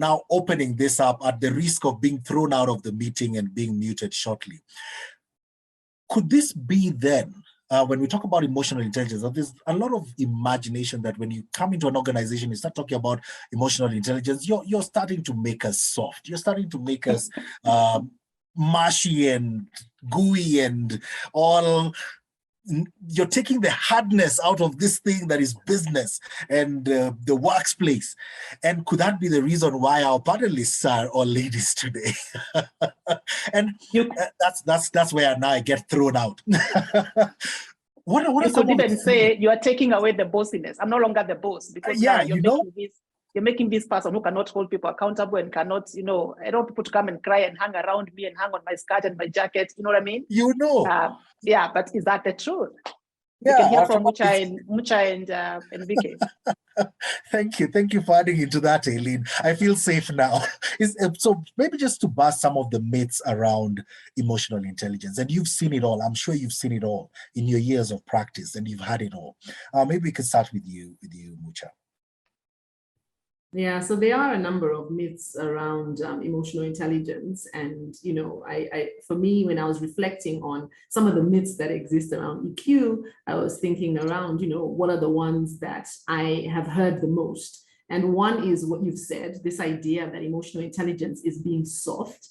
now opening this up at the risk of being thrown out of the meeting and being muted shortly. Could this be then, when we talk about emotional intelligence, there's a lot of imagination that when you come into an organization, you start talking about emotional intelligence, you're starting to make us soft. You're starting to make us mushy and gooey and all. You're taking the hardness out of this thing that is business and the workplace. And could that be the reason why our panelists are all ladies today? And that's where now I get thrown out. What you could even say you are taking away the bossiness. I'm no longer the boss, because now you're making this person who cannot hold people accountable and cannot, I don't want people to come and cry and hang around me and hang on my skirt and my jacket. You know what I mean? Yeah, but is that the truth? We can hear from Mucha and Vicky. Thank you for adding into that, Aileen. I feel safe now. So maybe just to bust some of the myths around emotional intelligence, and you've seen it all. I'm sure you've seen it all in your years of practice, and you've had it all. Maybe we could start with you, Mucha. Yeah, so there are a number of myths around emotional intelligence. And, for me, when I was reflecting on some of the myths that exist around EQ, I was thinking around, what are the ones that I have heard the most? And one is what you've said, this idea that emotional intelligence is being soft.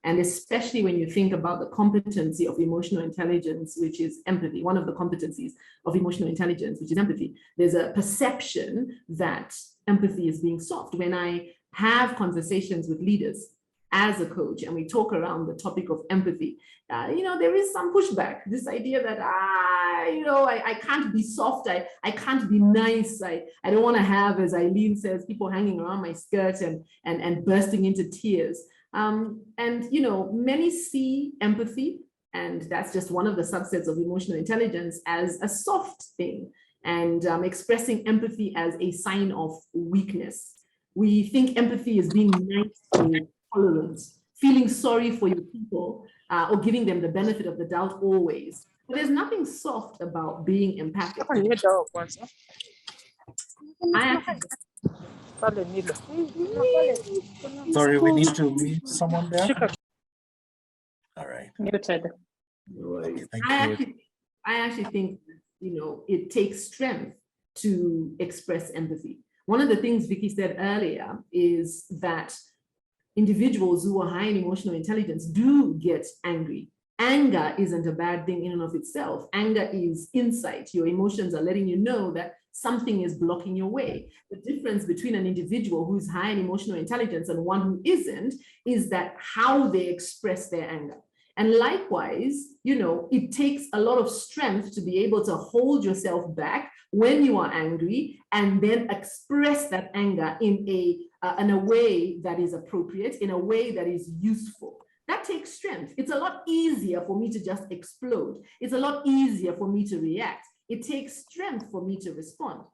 And especially when you think about the competency of emotional intelligence, which is empathy, one of the competencies of emotional intelligence, which is empathy, there's a perception that empathy is being soft. When I have conversations with leaders as a coach and we talk around the topic of empathy, there is some pushback. This idea that, I can't be soft, I can't be nice, I don't want to have, as Aileen says, people hanging around my skirt and bursting into tears. Many see empathy, and that's just one of the subsets of emotional intelligence, as a soft thing, and expressing empathy as a sign of weakness. We think empathy is being nice or tolerant, feeling sorry for your people, or giving them the benefit of the doubt always. But there's nothing soft about being empathic. Sorry, we need to mute someone there. All right. Muted. Okay, thank you. I actually think, it takes strength to express empathy. One of the things Vicky said earlier is that individuals who are high in emotional intelligence do get angry. Anger isn't a bad thing in and of itself. Anger is insight. Your emotions are letting you know that something is blocking your way. The difference between an individual who's high in emotional intelligence and one who isn't is that how they express their anger. And likewise, it takes a lot of strength to be able to hold yourself back when you are angry and then express that anger in a way that is appropriate, in a way that is useful. That takes strength. It's a lot easier for me to just explode. It's a lot easier for me to react. It takes strength for me to respond.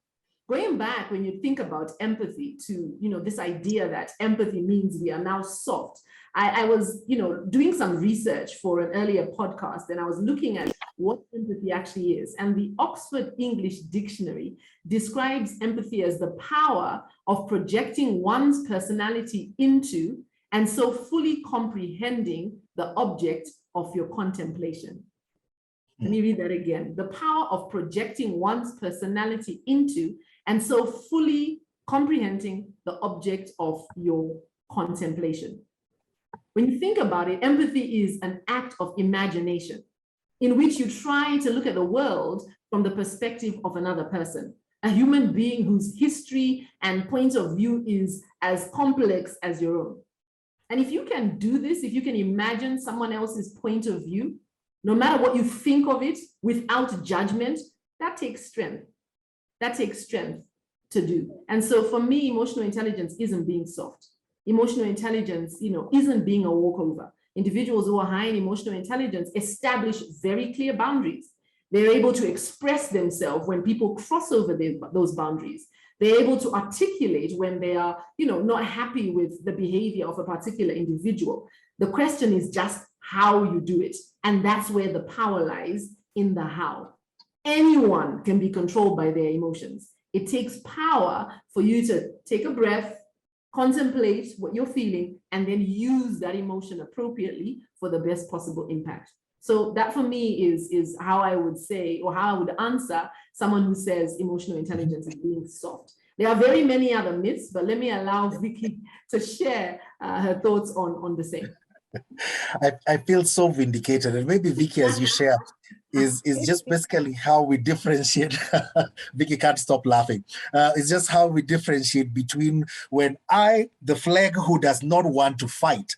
Going back, when you think about empathy to, this idea that empathy means we are now soft. I was, doing some research for an earlier podcast, and I was looking at what empathy actually is. And the Oxford English Dictionary describes empathy as the power of projecting one's personality into and so fully comprehending the object of your contemplation. Let me read that again. The power of projecting one's personality into and so fully comprehending the object of your contemplation. When you think about it, empathy is an act of imagination in which you try to look at the world from the perspective of another person, a human being whose history and point of view is as complex as your own. And if you can do this, if you can imagine someone else's point of view, no matter what you think of it, without judgment, that takes strength. That takes strength to do. And so for me, emotional intelligence isn't being soft. Emotional intelligence, isn't being a walkover. Individuals who are high in emotional intelligence establish very clear boundaries. They're able to express themselves when people cross over those boundaries. They're able to articulate when they are, not happy with the behavior of a particular individual. The question is just how you do it. And that's where the power lies, in the how. Anyone can be controlled by their emotions. It takes power for you to take a breath, contemplate what you're feeling, and then use that emotion appropriately for the best possible impact. So that for me is how I would say, or how I would answer someone who says emotional intelligence is being soft. There are very many other myths, but let me allow Vicky to share her thoughts on the same. I feel so vindicated, and maybe Vicky, as you share, is just basically how we differentiate. Vicky can't stop laughing. It's just how we differentiate between when the flag who does not want to fight,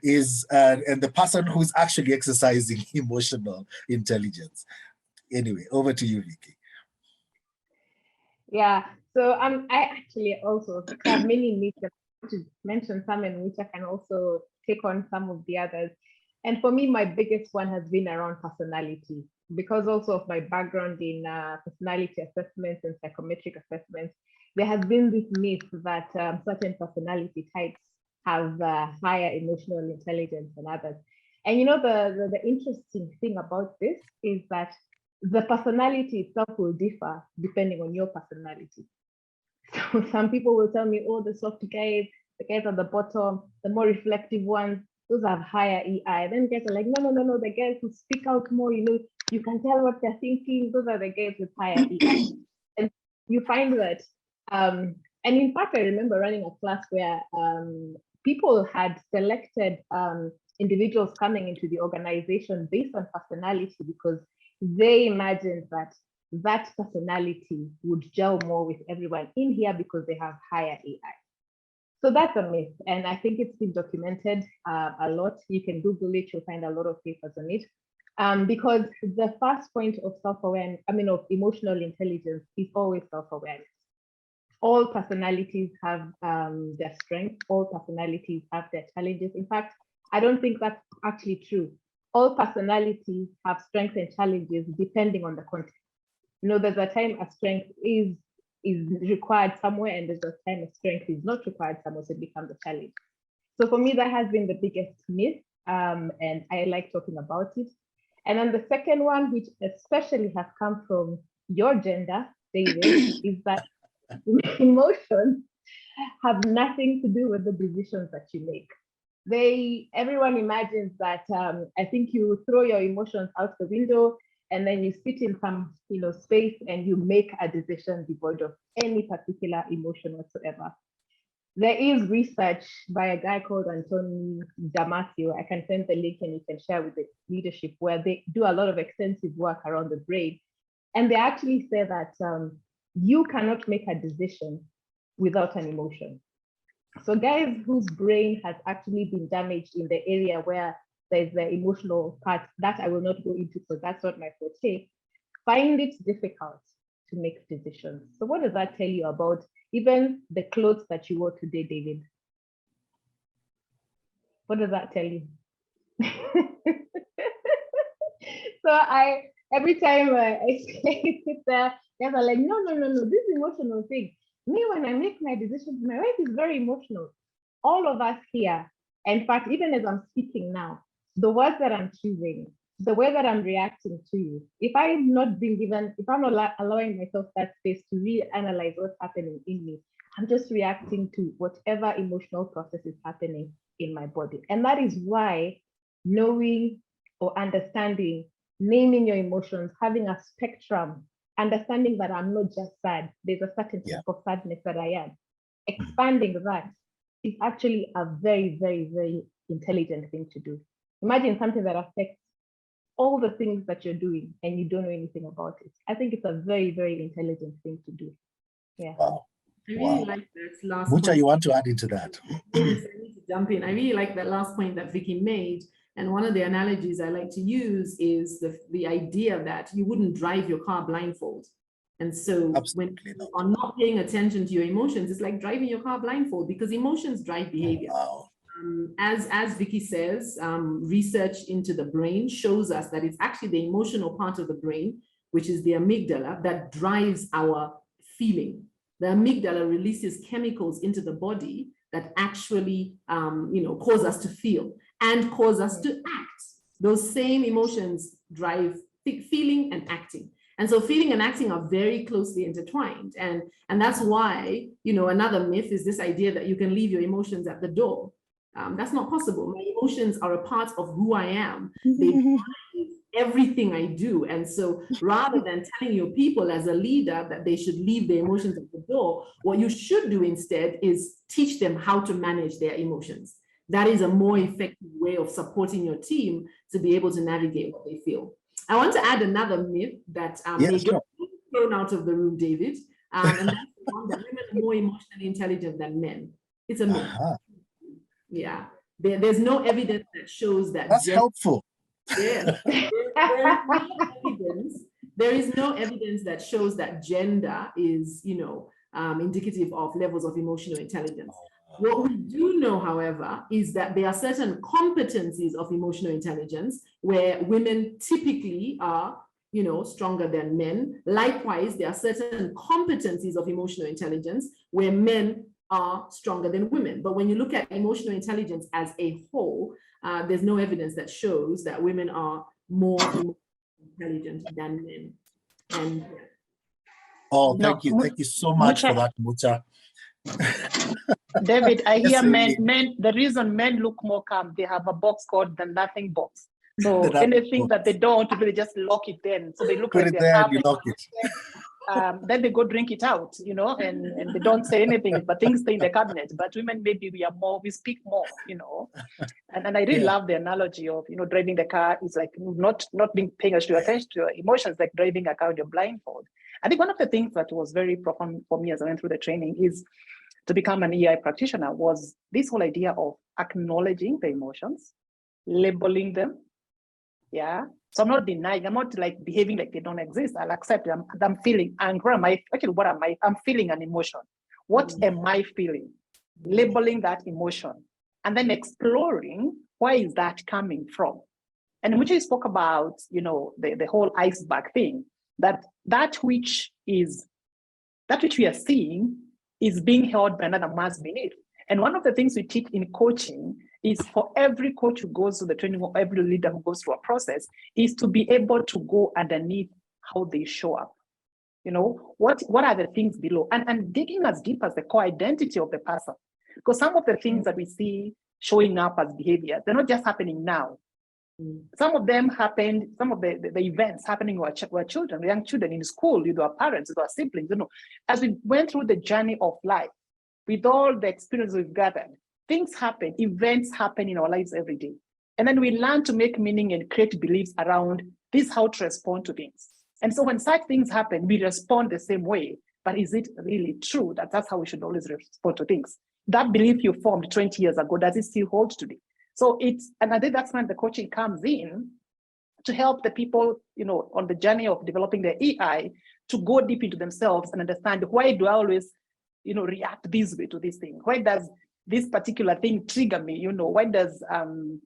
is and the person who's actually exercising emotional intelligence. Anyway, over to you, Vicky. Yeah. So I actually also have many myths to mention some in which I can also take on some of the others. And for me, my biggest one has been around personality, because also of my background in personality assessments and psychometric assessments. There has been this myth that certain personality types have higher emotional intelligence than others. And you know, the interesting thing about this is that the personality itself will differ depending on your personality. So some people will tell me, oh, the soft guys, the guys at the bottom, the more reflective ones, those have higher EI. Then guys are like, no, the guys who speak out more, you know, you can tell what they're thinking, those are the guys with higher EI. And you find that, and in fact, I remember running a class where people had selected individuals coming into the organization based on personality, because they imagined that personality would gel more with everyone in here because they have higher AI. So that's a myth, and I think it's been documented a lot. You can Google it, you'll find a lot of papers on it. Because the first point of self-awareness, of emotional intelligence, is always self-awareness. All personalities have their strengths, all personalities have their challenges. In fact, I don't think that's actually true. All personalities have strengths and challenges depending on the context. You know, there's a time a strength is required somewhere, and there's a time a strength is not required somewhere, so it becomes a challenge. So for me, that has been the biggest myth, and I like talking about it. And then the second one, which especially has come from your gender, David, is that emotions have nothing to do with the decisions that you make. Everyone imagines that I think you throw your emotions out the window, and then you sit in some space and you make a decision devoid of any particular emotion whatsoever. There is research by a guy called Anthony Damasio. I can send the link and you can share with the leadership, where they do a lot of extensive work around the brain. And they actually say that you cannot make a decision without an emotion. So guys whose brain has actually been damaged in the area where there's the emotional part, that I will not go into because that's not my forte, find it difficult to make decisions. So what does that tell you about even the clothes that you wore today, David? What does that tell you? So every time I sit there, guys are like, no, this emotional thing. Me, when I make my decisions, my wife is very emotional. All of us here, in fact, even as I'm speaking now, the words that I'm choosing, the way that I'm reacting to you, if I'm not allowing myself that space to reanalyze what's happening in me, I'm just reacting to whatever emotional process is happening in my body. And that is why knowing or understanding, naming your emotions, having a spectrum, understanding that I'm not just sad, there's a certain type of sadness that I am. Expanding that is actually a very, very, very intelligent thing to do. Imagine something that affects all the things that you're doing and you don't know anything about it. I think it's a very, very intelligent thing to do. Yeah. Wow. I really like that last Mucha, point. you want to add into that? Yes, I need to jump in. I really like that last point that Vicky made. And one of the analogies I like to use is the idea that you wouldn't drive your car blindfold. And so when you are not paying attention to your emotions, it's like driving your car blindfold, because emotions drive behavior. Wow. As Vicky says, research into the brain shows us that it's actually the emotional part of the brain, which is the amygdala, that drives our feeling. The amygdala releases chemicals into the body that actually, cause us to feel and cause us to act. Those same emotions drive feeling and acting. And so feeling and acting are very closely intertwined. And that's why, another myth is this idea that you can leave your emotions at the door. That's not possible. My emotions are a part of who I am. They drive everything I do. And so rather than telling your people as a leader that they should leave their emotions at the door, what you should do instead is teach them how to manage their emotions. That is a more effective way of supporting your team to be able to navigate what they feel. I want to add another myth that may get thrown out of the room, David, and that's the one that women are more emotionally intelligent than men. It's a myth. Yeah, there's no evidence that shows that. That's helpful. Yes, there is no evidence that shows that gender is, indicative of levels of emotional intelligence. What we do know, however, is that there are certain competencies of emotional intelligence where women typically are, stronger than men. Likewise, there are certain competencies of emotional intelligence where men are stronger than women. But when you look at emotional intelligence as a whole, there's no evidence that shows that women are more intelligent than men. And oh, thank you so much for that, Mucha. David, I hear men, the reason men look more calm, they have a box called the nothing box. So anything that they don't, they just lock it in. So they look like they're calm. You lock it. Then they go drink it out, and they don't say anything, but things stay in the cabinet. But women, maybe we speak more, And I really love the analogy of, driving the car is like not being paying attention to your emotions, like driving a car with your blindfold. I think one of the things that was very profound for me as I went through the training is to become an EI practitioner was this whole idea of acknowledging the emotions, labeling them. Yeah. So I'm not denying, I'm not like behaving like they don't exist. I'll accept them. I'm feeling anger. What am I? I'm feeling an emotion. What am I feeling? Labeling that emotion and then exploring where is that coming from? And which I spoke about, the whole iceberg thing, that which we are seeing is being held by another mass beneath. And one of the things we teach in coaching is for every coach who goes through the training or every leader who goes through a process is to be able to go underneath how they show up. What are the things below? And digging as deep as the core identity of the person. Because some of the things that we see showing up as behavior, they're not just happening now. Some of them happened, some of the events happening with our children, young children in school, with our parents, with our siblings, as we went through the journey of life, with all the experience we've gathered, things happen, events happen in our lives every day. And then we learn to make meaning and create beliefs around this, how to respond to things. And so when such things happen, we respond the same way. But is it really true that that's how we should always respond to things? That belief you formed 20 years ago, does it still hold today? So and I think that's when the coaching comes in to help the people, on the journey of developing their EI to go deep into themselves and understand, why do I always, react this way to this thing? Why does this particular thing trigger me? Why does, the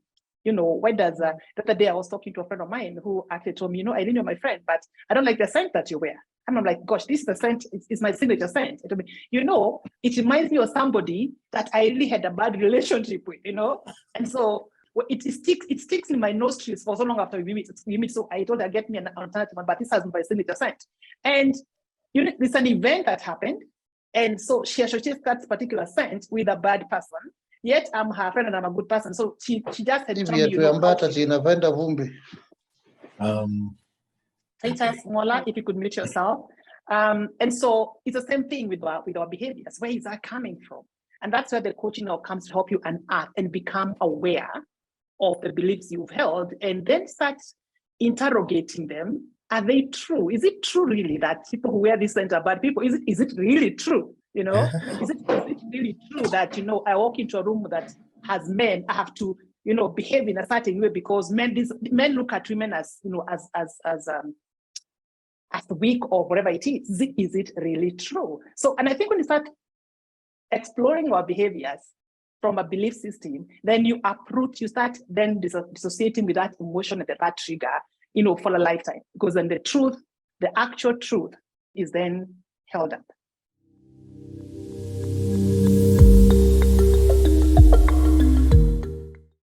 other day I was talking to a friend of mine who actually told me, I didn't know my friend, but I don't like the scent that you wear. And I'm like, gosh, this is the scent, it's my signature scent. It reminds me of somebody that I really had a bad relationship with, And so it sticks in my nostrils for so long after we meet. So I told her, get me an alternative one, but this has my signature scent. And it's an event that happened. And so she associates that particular scent with a bad person. Yet I'm her friend and I'm a good person. So she just had to tell me, Mola, if you could mute yourself. And so it's the same thing with our behaviors. Where is that coming from? And that's where the coaching now comes to help you unearth and become aware of the beliefs you've held, and then start interrogating them. Are they true? Is it true really that people who wear this scent are bad people? Is it really true? Is it really true that, I walk into a room that has men, I have to, behave in a certain way because men look at women as, as weak or whatever it is. Is it really true? So, and I think when you start exploring our behaviors from a belief system, then you start then dissociating with that emotion and that trigger, for a lifetime, because then the actual truth is then held up.